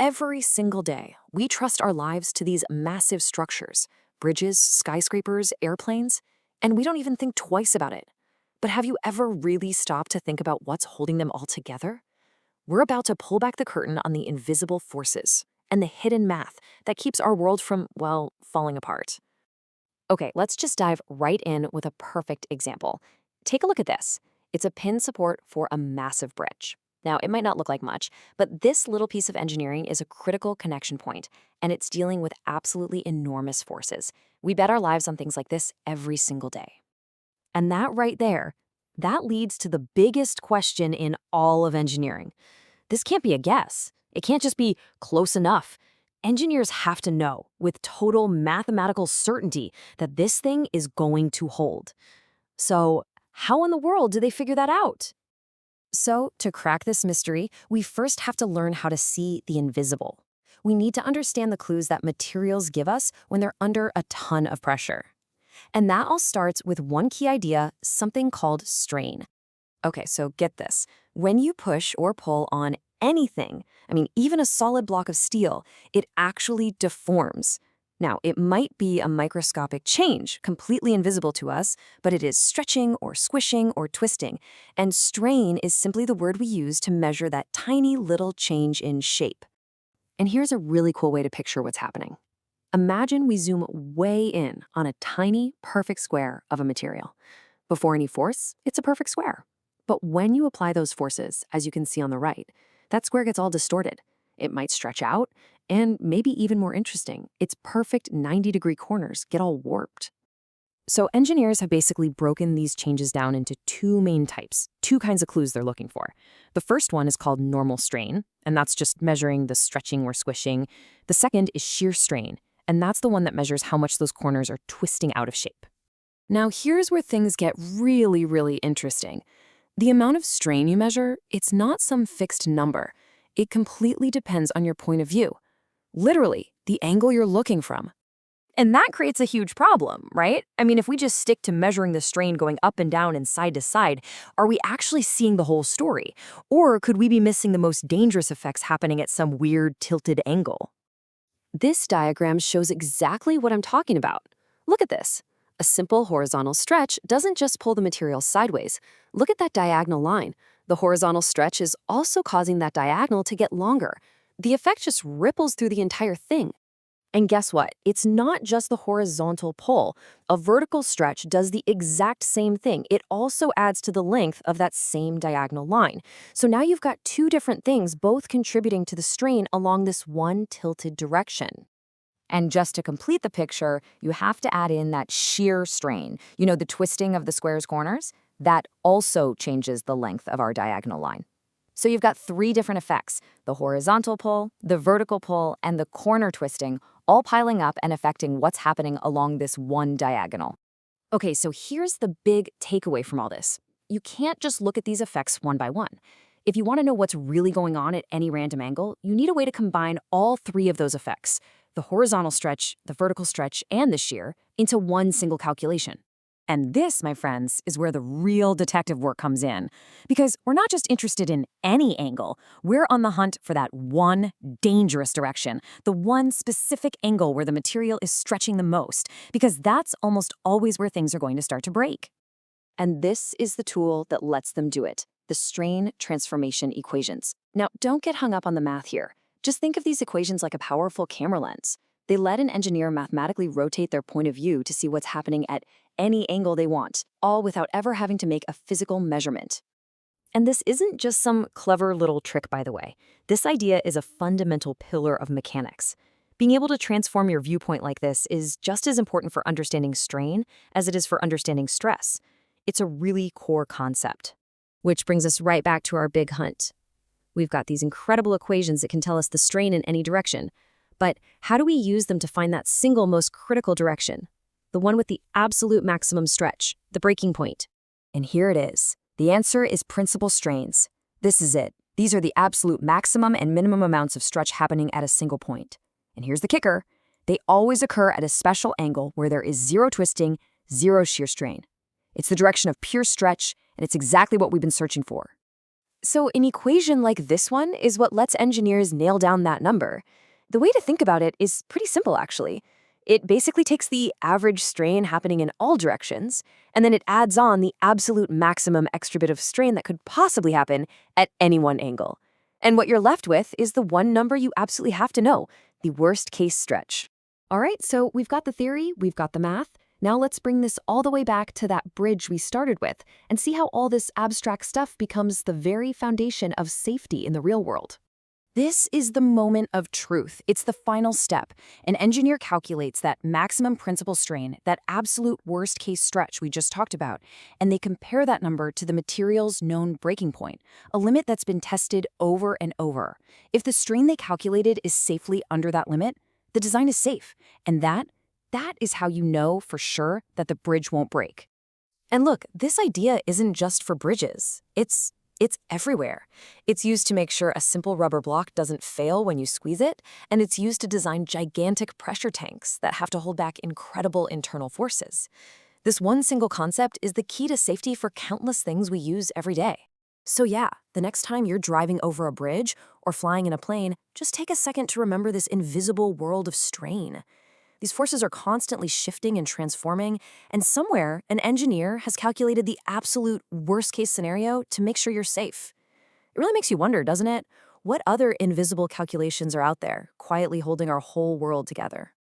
Every single day, we trust our lives to these massive structures, bridges, skyscrapers, airplanes, and we don't even think twice about it. But have you ever really stopped to think about what's holding them all together? We're about to pull back the curtain on the invisible forces and the hidden math that keeps our world from, well, falling apart. Okay, let's just dive right in with a perfect example. Take a look at this. It's a pin support for a massive bridge. Now, it might not look like much, but this little piece of engineering is a critical connection point, and it's dealing with absolutely enormous forces. We bet our lives on things like this every single day. And that right there, that leads to the biggest question in all of engineering. This can't be a guess. It can't just be close enough. Engineers have to know with total mathematical certainty that this thing is going to hold. So, how in the world do they figure that out? So, to crack this mystery, we first have to learn how to see the invisible. We need to understand the clues that materials give us when they're under a ton of pressure. And that all starts with one key idea, something called strain. Okay, so get this. When you push or pull on anything, even a solid block of steel, it actually deforms. Now, it might be a microscopic change, completely invisible to us, but it is stretching or squishing or twisting. And strain is simply the word we use to measure that tiny little change in shape. And here's a really cool way to picture what's happening. Imagine we zoom way in on a tiny, perfect square of a material. Before any force, it's a perfect square. But when you apply those forces, as you can see on the right, that square gets all distorted. It might stretch out, and maybe even more interesting, its perfect 90-degree corners get all warped. So engineers have basically broken these changes down into two main types, two kinds of clues they're looking for. The first one is called normal strain, and that's just measuring the stretching or squishing. The second is shear strain, and that's the one that measures how much those corners are twisting out of shape. Now here's where things get really, really interesting. The amount of strain you measure, it's not some fixed number. It completely depends on your point of view. Literally, the angle you're looking from. And that creates a huge problem, right? If we just stick to measuring the strain going up and down and side to side, are we actually seeing the whole story? Or could we be missing the most dangerous effects happening at some weird tilted angle? This diagram shows exactly what I'm talking about. Look at this. A simple horizontal stretch doesn't just pull the material sideways. Look at that diagonal line. The horizontal stretch is also causing that diagonal to get longer. The effect just ripples through the entire thing. And guess what? It's not just the horizontal pull. A vertical stretch does the exact same thing. It also adds to the length of that same diagonal line. So now you've got two different things both contributing to the strain along this one tilted direction. And just to complete the picture, you have to add in that shear strain. The twisting of the square's corners? That also changes the length of our diagonal line. So you've got three different effects: the horizontal pull, the vertical pull, and the corner twisting, all piling up and affecting what's happening along this one diagonal. Okay, so here's the big takeaway from all this. You can't just look at these effects one by one. If you want to know what's really going on at any random angle, you need a way to combine all three of those effects, the horizontal stretch, the vertical stretch, and the shear, into one single calculation. And this, my friends, is where the real detective work comes in. Because we're not just interested in any angle, we're on the hunt for that one dangerous direction, the one specific angle where the material is stretching the most, because that's almost always where things are going to start to break. And this is the tool that lets them do it, the strain transformation equations. Now, don't get hung up on the math here. Just think of these equations like a powerful camera lens. They let an engineer mathematically rotate their point of view to see what's happening at any angle they want, all without ever having to make a physical measurement. And this isn't just some clever little trick, by the way. This idea is a fundamental pillar of mechanics. Being able to transform your viewpoint like this is just as important for understanding strain as it is for understanding stress. It's a really core concept. Which brings us right back to our big hunt. We've got these incredible equations that can tell us the strain in any direction. But how do we use them to find that single most critical direction? The one with the absolute maximum stretch, the breaking point. And here it is. The answer is principal strains. This is it. These are the absolute maximum and minimum amounts of stretch happening at a single point. And here's the kicker. They always occur at a special angle where there is zero twisting, zero shear strain. It's the direction of pure stretch, and it's exactly what we've been searching for. So an equation like this one is what lets engineers nail down that number. The way to think about it is pretty simple, actually. It basically takes the average strain happening in all directions, and then it adds on the absolute maximum extra bit of strain that could possibly happen at any one angle. And what you're left with is the one number you absolutely have to know, the worst case stretch. All right, so we've got the theory, we've got the math. Now let's bring this all the way back to that bridge we started with and see how all this abstract stuff becomes the very foundation of safety in the real world. This is the moment of truth. It's the final step. An engineer calculates that maximum principal strain, that absolute worst case stretch we just talked about, and they compare that number to the material's known breaking point, a limit that's been tested over and over. If the strain they calculated is safely under that limit, the design is safe, and that is how you know for sure that the bridge won't break. And look, this idea isn't just for bridges. It's everywhere. It's used to make sure a simple rubber block doesn't fail when you squeeze it, and it's used to design gigantic pressure tanks that have to hold back incredible internal forces. This one single concept is the key to safety for countless things we use every day. So yeah, the next time you're driving over a bridge or flying in a plane, just take a second to remember this invisible world of strain. These forces are constantly shifting and transforming, and somewhere an engineer has calculated the absolute worst-case scenario to make sure you're safe. It really makes you wonder, doesn't it? What other invisible calculations are out there, quietly holding our whole world together?